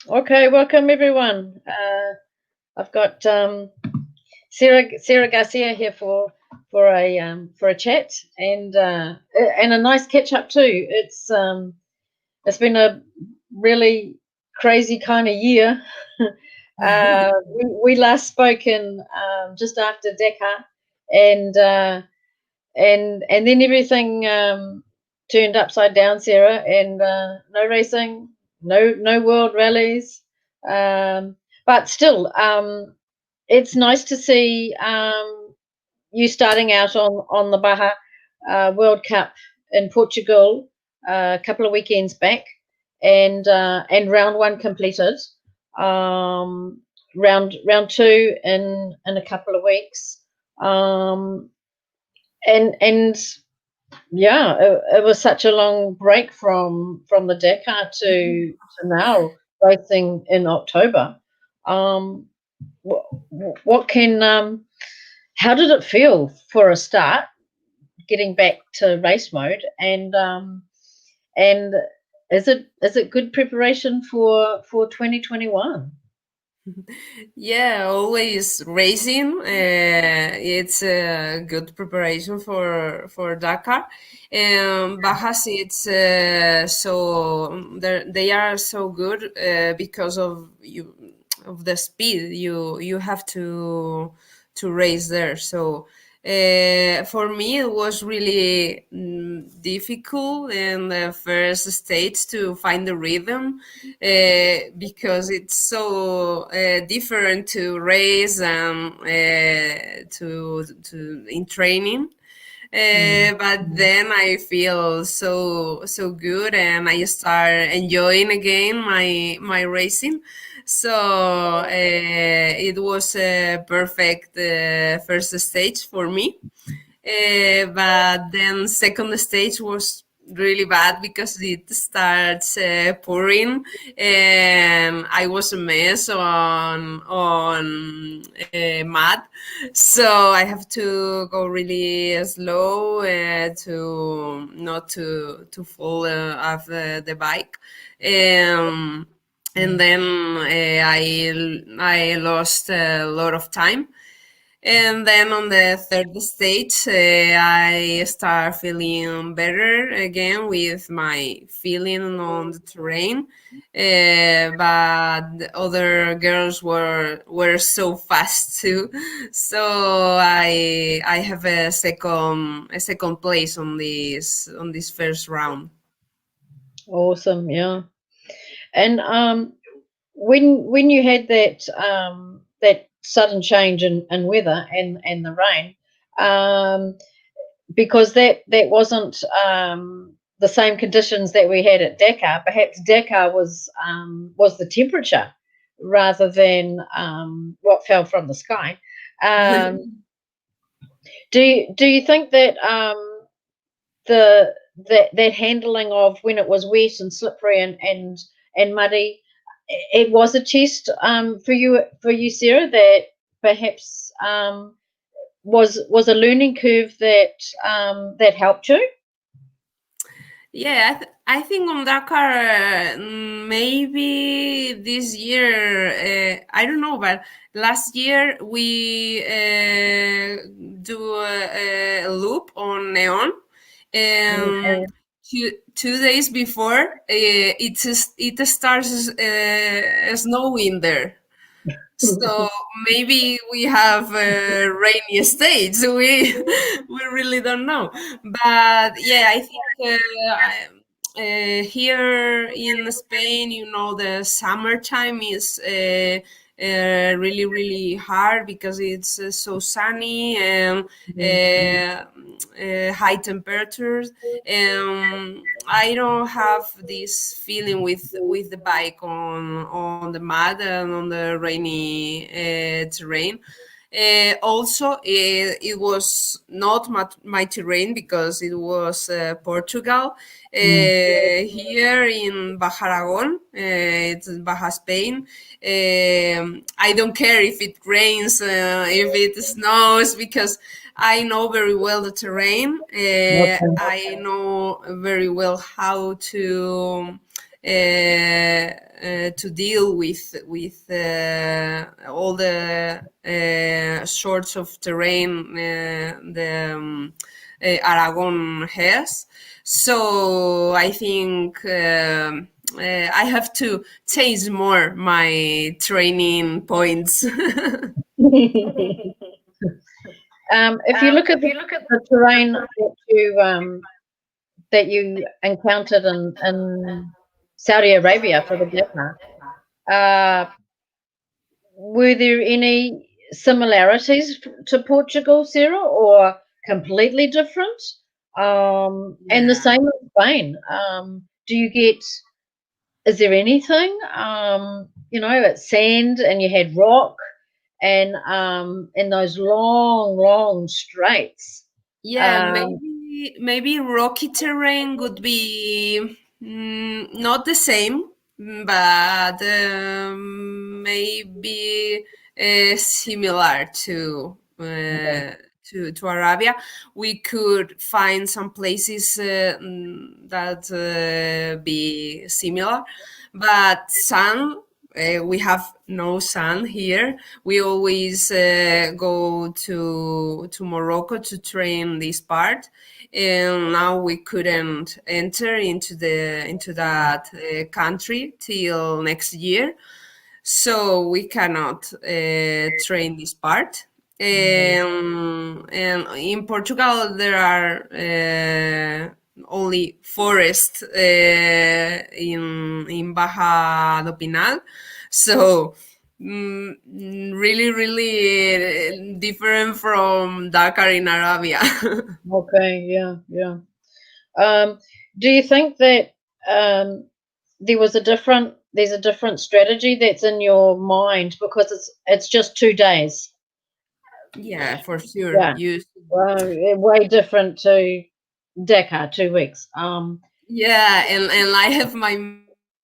Okay, welcome everyone. I've got Sara Garcia here for a chat and a nice catch up too. It's been a really crazy kind of year. We last spoke in just after Dakar, and then everything turned upside down, Sara, and no racing, no world rallies, but still, it's nice to see you starting out on the Baja World Cup in Portugal a couple of weekends back, and round one completed. Round two in a couple of weeks. And yeah, it was such a long break from the Dakar to now racing in October. What can how did it feel for a start getting back to race mode, and is it good preparation for 2021? Yeah, always racing. It's a good preparation for Dakar. Bajas, it's so they are so good because of the speed you have to race there. So for me, it was really difficult in the first stage to find the rhythm because it's so different to race and to in training. But then I feel so good, and I start enjoying again my racing. So it was a perfect first stage for me. But then second stage was really bad because it starts pouring, and I was a mess on mud, so I have to go really slow to not to fall off the bike. And then I lost a lot of time. And then on the third stage, I start feeling better again with my feeling on the terrain. But the other girls were so fast too, so I have a second place on this first round. Awesome, yeah. And when you had that that sudden change in weather and the rain, because that wasn't the same conditions that we had at Dakar. Perhaps Dakar was the temperature rather than what fell from the sky. Do you think that that handling of when it was wet and slippery and muddy, it was a test for you, Sara, that perhaps was a learning curve that helped you? Yeah, I think on Dakar, maybe this year, I don't know, but last year we do a loop on Neon. Two days before, it starts snowing there. So maybe we have a rainy stage. We really don't know. But yeah, I think here in Spain, the summertime is really hard because it's so sunny and high temperatures. I don't have this feeling with the bike on the mud and on the rainy terrain. Also, it was not my terrain because it was Portugal. Here in Baja Aragon, it's Baja Spain. I don't care if it rains, if it snows, because I know very well the terrain. I know know very well how to deal with all the sorts of terrain the Aragon has. So I think I have to change more my training points. If you look at the terrain that you encountered in Saudi Arabia for the Dakar, were there any similarities to Portugal, Sarah, or completely different? And the Yeah. same in Spain. Do you get? Is there anything? It's sand, and you had rock, and those long straights. Yeah, Um, maybe rocky terrain would be not the same, but maybe similar okay. to Arabia. We could find some places that be similar, but sun. We have no sun here. We always go to Morocco to train this part, and now we couldn't enter into that country till next year, so we cannot train this part. And in Portugal, there are only forest in Baja do Pinhal, so really different from Dakar in Arabia. Okay, yeah. Um, do you think that um, there's a different strategy that's in your mind because it's just 2 days? Yeah, for sure. Yeah, way different to Dakar, 2 weeks. Yeah, and I have my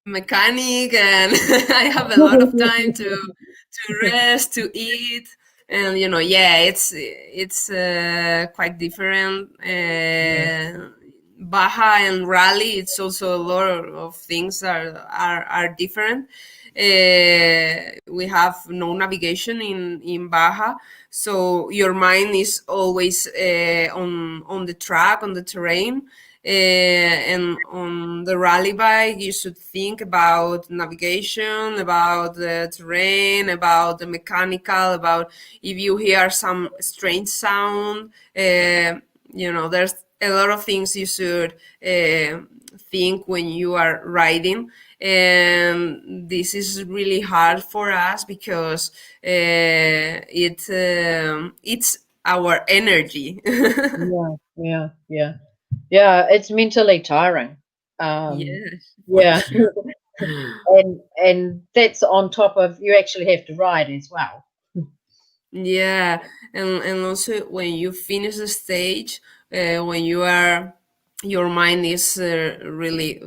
mechanic, and I have a lot of time to rest, to eat, and yeah, it's quite different. Baja and Rally, it's also a lot of things are different. We have no navigation in Baja, so your mind is always on the track, on the terrain. And on the rally bike, you should think about navigation, about the terrain, about the mechanical, about if you hear some strange sound. There's a lot of things you should think when you are riding, and this is really hard for us because it's our energy. Yeah. It's mentally tiring. Um, Yes, for yeah, sure. and that's on top of you actually have to ride as well. Yeah, and also when you finish the stage, when your mind is really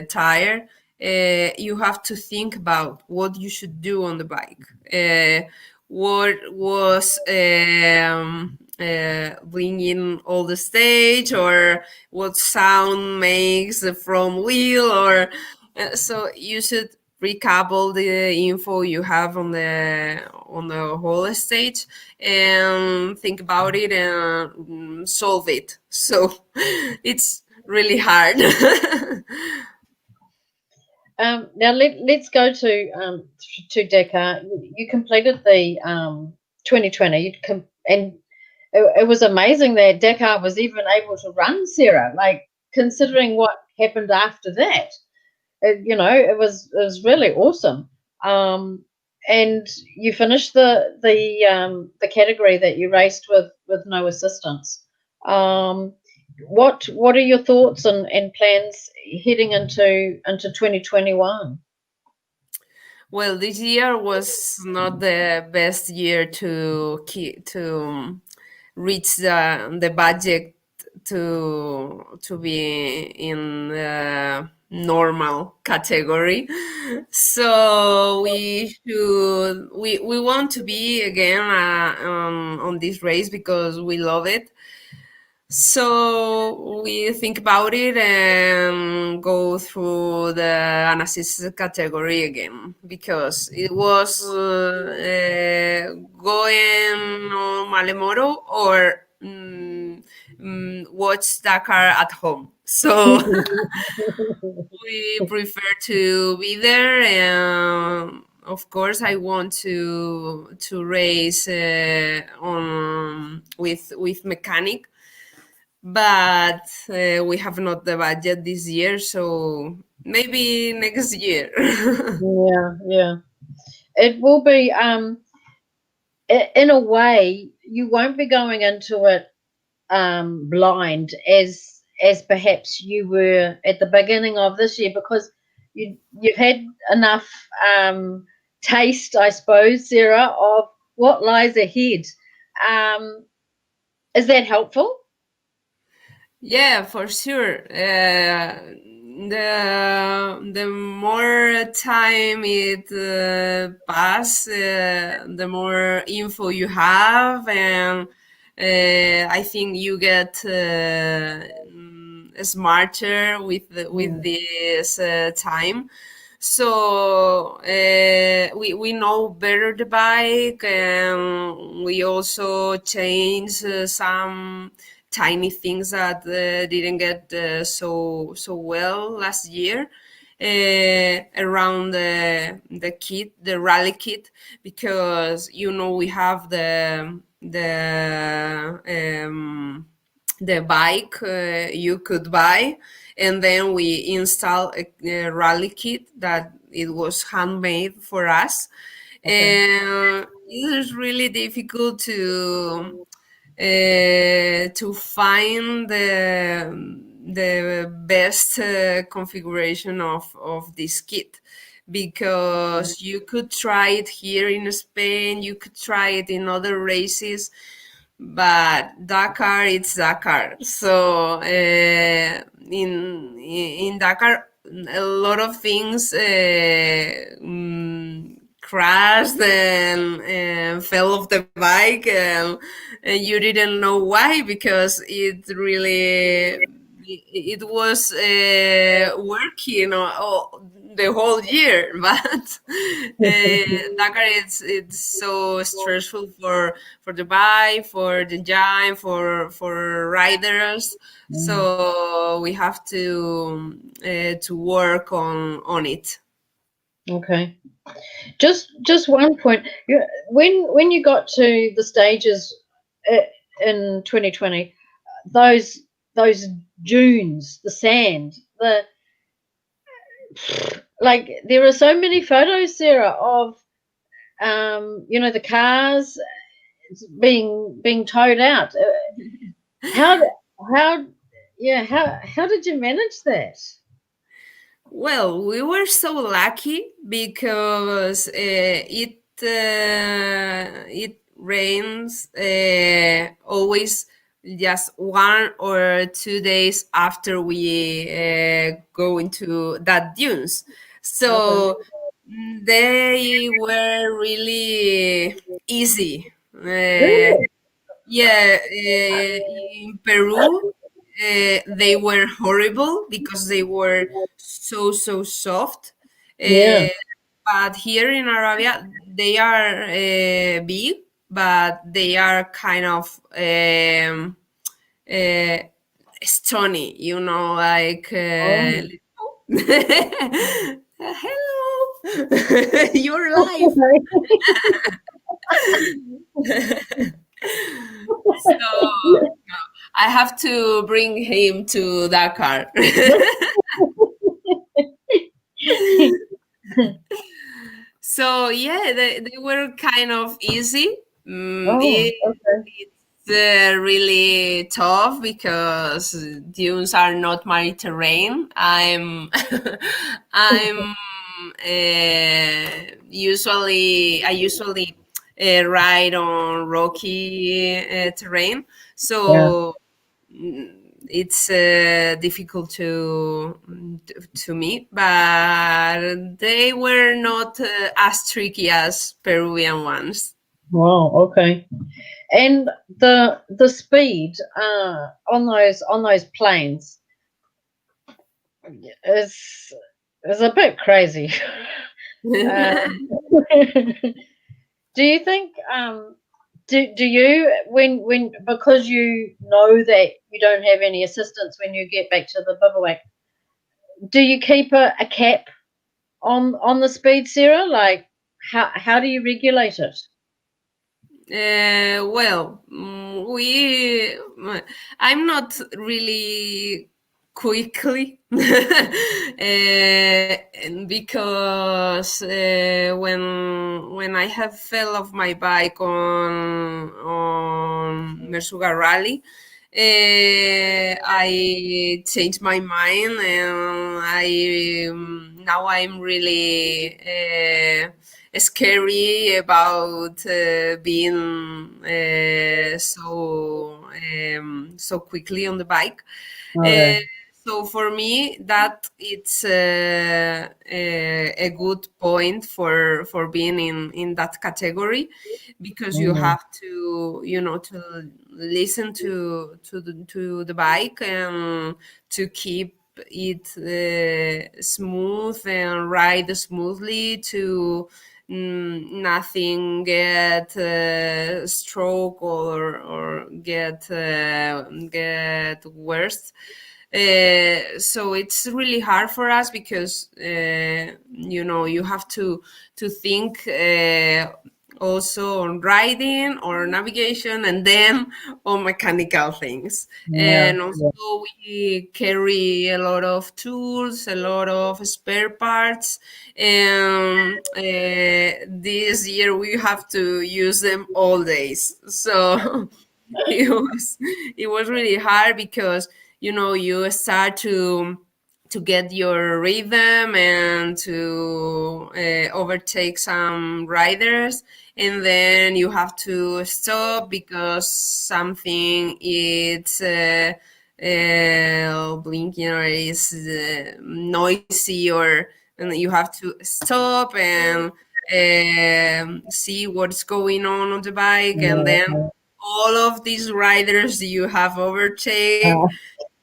tired, you have to think about what you should do on the bike. What was bringing all the stage, or what sound makes the front wheel, or so you should recap all the info you have on the whole stage and think about it and solve it. So it's really hard. Now let's go to Dakar. You completed the 2020, and it was amazing that Dakar was even able to run, Sarah. Like considering what happened after that, it was really awesome. Um, and you finished the category that you raced with no assistance. Um, what are your thoughts and plans heading into 2021? Well, this year was not the best year to reach the budget to be in the normal category. So we want to be again on this race because we love it. So we think about it and go through the unassisted category again because it was going on Malemoro or watch Dakar at home. So we prefer to be there, and of course, I want to race on with mechanic, but we have not the budget this year, so maybe next year. Yeah, yeah. It will be in a way you won't be going into it blind as perhaps you were at the beginning of this year because you've had enough taste, I suppose, Sarah, of what lies ahead. Is that helpful? Yeah, for sure. The more time it pass, the more info you have, and I think you get smarter with Mm, this time. So we know better the bike, and we also change some tiny things that didn't get so well last year around the kit, the rally kit, because we have the bike you could buy, and then we install a rally kit that it was handmade for us, okay. and it is really difficult to find the best configuration of this kit, because you could try it here in Spain, you could try it in other races, but Dakar, it's Dakar. So in Dakar, a lot of things crashed and fell off the bike, and you didn't know why, because it was working the whole year, but Dakar, it's so stressful for the bike, for the engine, for riders. Mm, So we have to work on it. okay. Just one point. When you got to the stages uh, in 2020, those those dunes, the sand, the like there are so many photos, Sarah, of the cars being towed out. How how yeah how did you manage that? Well, we were so lucky because it rains always just 1 or 2 days after we go into that dunes. Okay. So they were really easy. Really? Yeah, in Peru, they were horrible because they were so soft. Yeah. Uh, but here in Arabia, they are big, but they are kind of uh, stony, like Oh. hello, your life. So I have to bring him to Dakar. So yeah, they were kind of easy. Oh, okay. It's really tough because dunes are not my terrain. I'm I usually ride on rocky terrain, Yeah. so it's difficult to me, but they were not as tricky as Peruvian ones. Wow. Okay. And the speed on those planes is is a bit crazy. Um, do you think do you when because you know that you don't have any assistance when you get back to the bivouac, do you keep a cap on the speed, Sarah? Like how do you regulate it? Well, I'm not really quickly because when I have fell off my bike on Mersuga Rally, I changed my mind and I now I'm really scary about being so quickly on the bike. Uh, Okay. so for me, that it's a good point for being in that category, because you Mm, have to to listen to the bike and to keep it smooth and ride smoothly to nothing get stroke or get worse. So it's really hard for us because you have to think also on riding or navigation and then on mechanical things. yeah, And also yeah. we carry a lot of tools, a lot of spare parts, and this year we have to use them all days. So it was really hard because you start to get your rhythm and to overtake some riders, and then you have to stop because something is blinking or is noisy, or and you have to stop and see what's going on the bike, and then Yeah, all of these riders you have overtake yeah.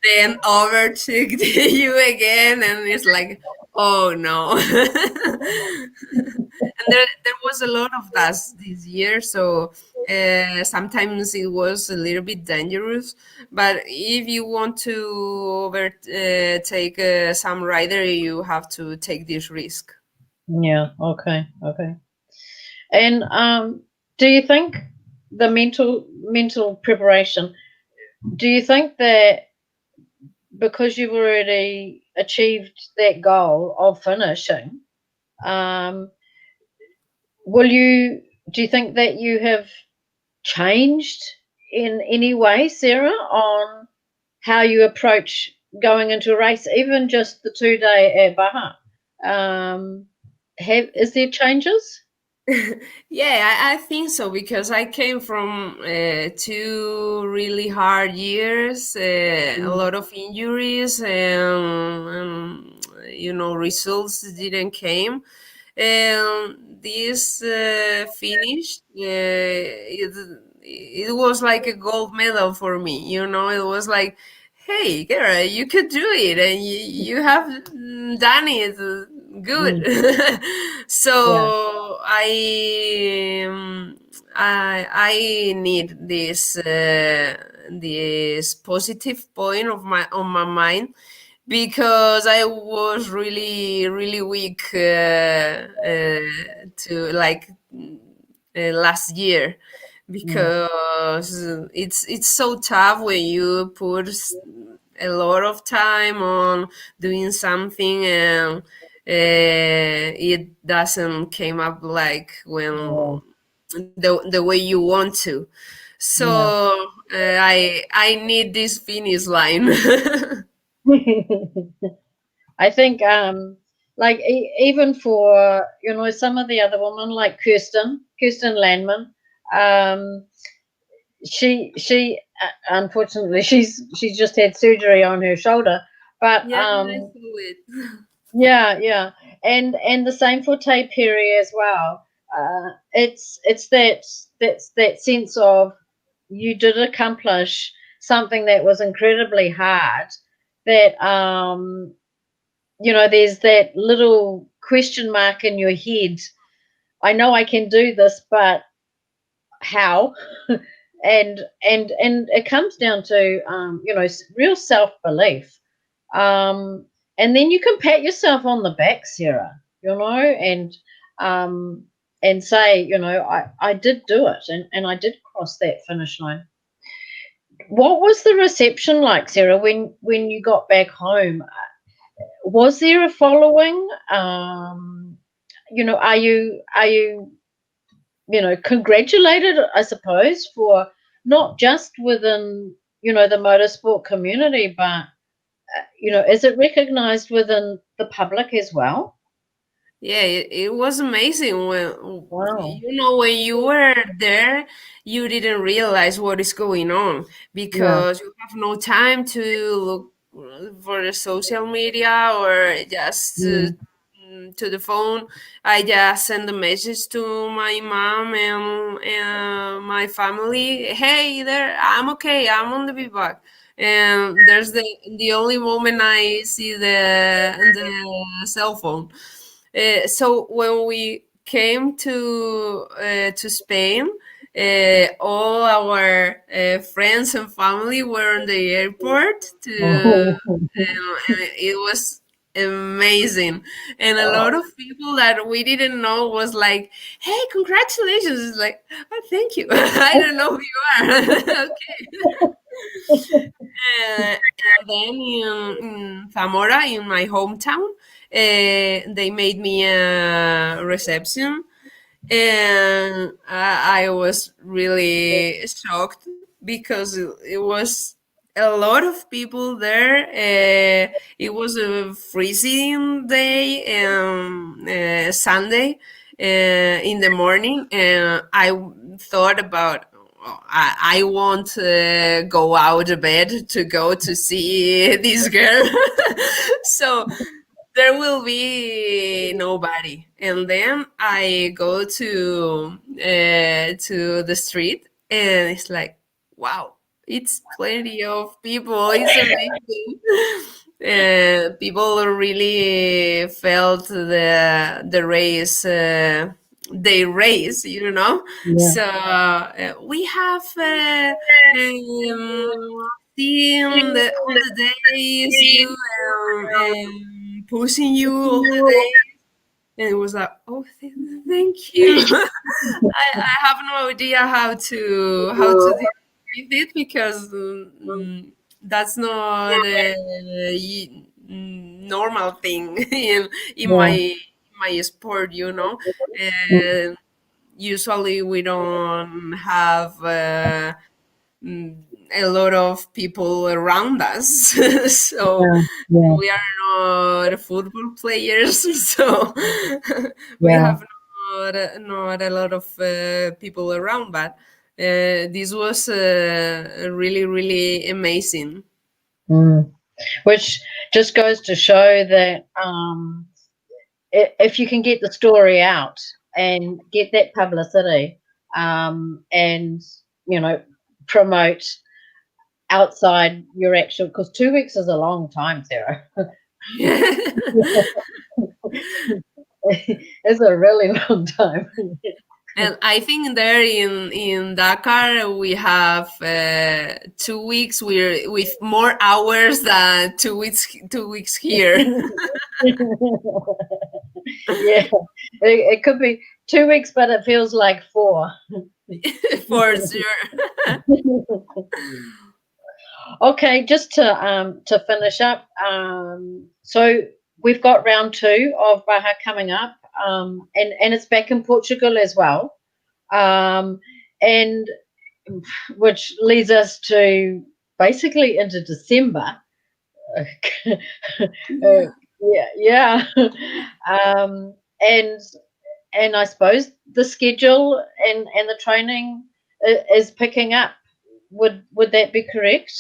then overtook you again, and it's like, oh no. And there was a lot of that this year, so sometimes it was a little bit dangerous. But if you want to overtake some rider, you have to take this risk. Yeah, okay, okay. And do you think the mental preparation, do you think that because you've already achieved that goal of finishing, um, will you do you think that you have changed in any way, Sarah, on how you approach going into a race, even just the 2 day at Baja? Is there changes? Yeah, I think so because I came from 2 really hard years, a Mm, lot of injuries, and results didn't came. And this finish, it was like a gold medal for me. It was like, hey, Kara, you could do it, and you have done it good. mm, yeah, So I need this positive point of my on my mind, because I was really really weak to like last year, mm, because it's so tough when you put a lot of time on doing something, and it doesn't came up like when yeah, the way you want to. So yeah. I need this finish line. I think like even for some of the other women like Kirsten Landman, um, she unfortunately she's just had surgery on her shoulder, but Yeah, I saw it. yeah, yeah, and the same for Tay Perry as well. It's that sense of you did accomplish something that was incredibly hard. That there's that little question mark in your head. I know I can do this, but how? And it comes down to real self belief. And then you can pat yourself on the back, Sarah. Um, and say, I did do it, and I did cross that finish line. What was the reception like, Sarah, when you got back home? Was there a following? Are you congratulated, I suppose, for not just within the motorsport community, but is it recognized within the public as well? Yeah, it was amazing when Wow. when you were there, you didn't realize what is going on Yeah. because you have no time to look for the social media or just Mm. to the phone. I just send a message to my mom and my family. Hey there, I'm okay. I'm on the be back. And there's the only moment I see the cell phone. So when we came to Spain, all our friends and family were in the airport and it was amazing. And a lot of people that we didn't know was like, "Hey, congratulations!" It's like, "Oh, thank you." I don't know who you are. Okay. And then in Zamora, in my hometown, they made me a reception, and I was really shocked because it was a lot of people there. It was a freezing day, Sunday, in the morning, and I thought about. I won't go out of bed to go to see this girl. So there will be nobody, and then I go to the street, and it's like, wow, it's plenty of people. It's amazing. People really felt the race, they race, Yeah. so we have um, seen all the days you pushing you all the day, and it was like, oh, thank you. I have no idea how to deal with it because that's not a normal thing in Yeah. my sport, and usually we don't have mm, a lot of people around us. So Yeah. Yeah. we are not football players, so we Yeah. have not a lot of people around. But this was really, really amazing. Mm. Which just goes to show that if you can get the story out and get that publicity, and promote outside your actual, because 2 weeks is a long time, Sarah. It's a really long time. And I think there in Dakar we have 2 weeks with more hours than 2 weeks here. Yeah, it could be 2 weeks, but it feels like four. For sure. Okay, just to finish up, so we've got round two of Baja coming up, and it's back in Portugal as well, and which leads us to basically into December. Yeah, yeah, um, and and I suppose the schedule and the training is picking up. Would that be correct?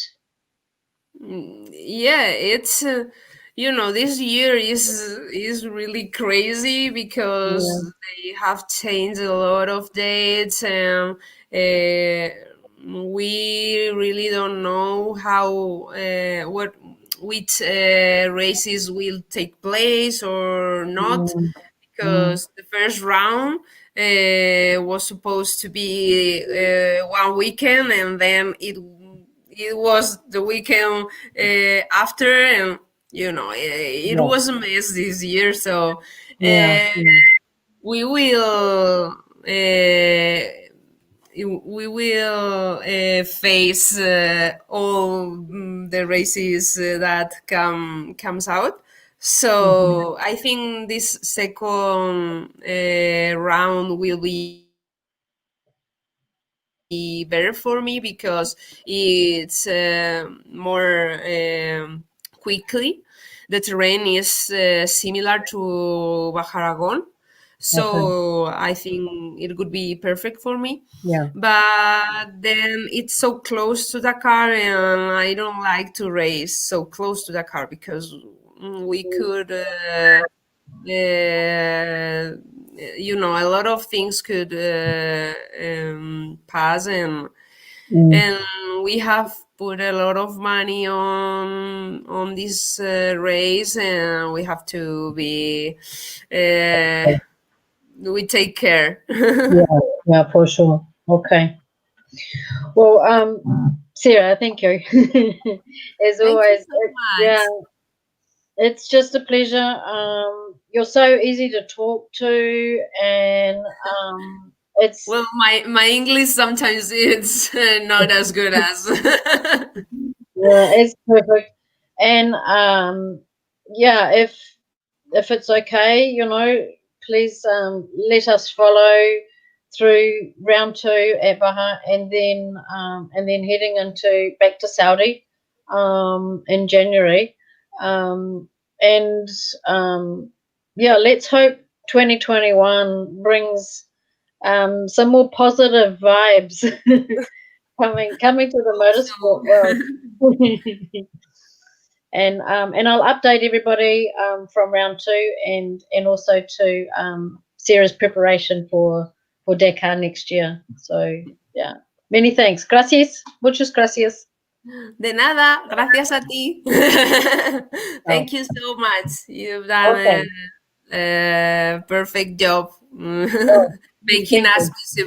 Yeah, it's this year is really crazy because Yeah. they have changed a lot of dates, and we really don't know how which races will take place or not, Mm, mm, because the first round was supposed to be one weekend, and then it was the weekend after, and it yeah, was a mess this year. So yeah, uh, yeah. we will face all the races that comes out. Mhm. So I think this second round will be better for me, because it's more quickly. The terrain is similar to Baharagon, Okay. so I think it would be perfect for me. Yeah. But then it's so close to Dakar, and I don't like to race so close to Dakar, because we could a lot of things could pass, Mm. and we have put a lot of money on this race, and we have to be we take care. Yeah, yeah, for sure. Okay. Well, Sarah, thank you. As Thank you always, so yeah, much. it's just a pleasure. You're so easy to talk to, and it's Well, my English sometimes it's not as good as. yeah, it's perfect. And yeah, if it's okay, please let us follow through round two at Baja, and then heading into back to Saudi in January. Um, and yeah, let's hope 2021 brings some more positive vibes coming to the Hope motorsport world. so. And I'll update everybody from round two, and also to Sarah's preparation for Dakar next year. So yeah, many thanks. Gracias, muchas gracias. De nada, gracias a ti. Oh, Thank you so much. You've done okay. a perfect job Oh, making thank us you. visible.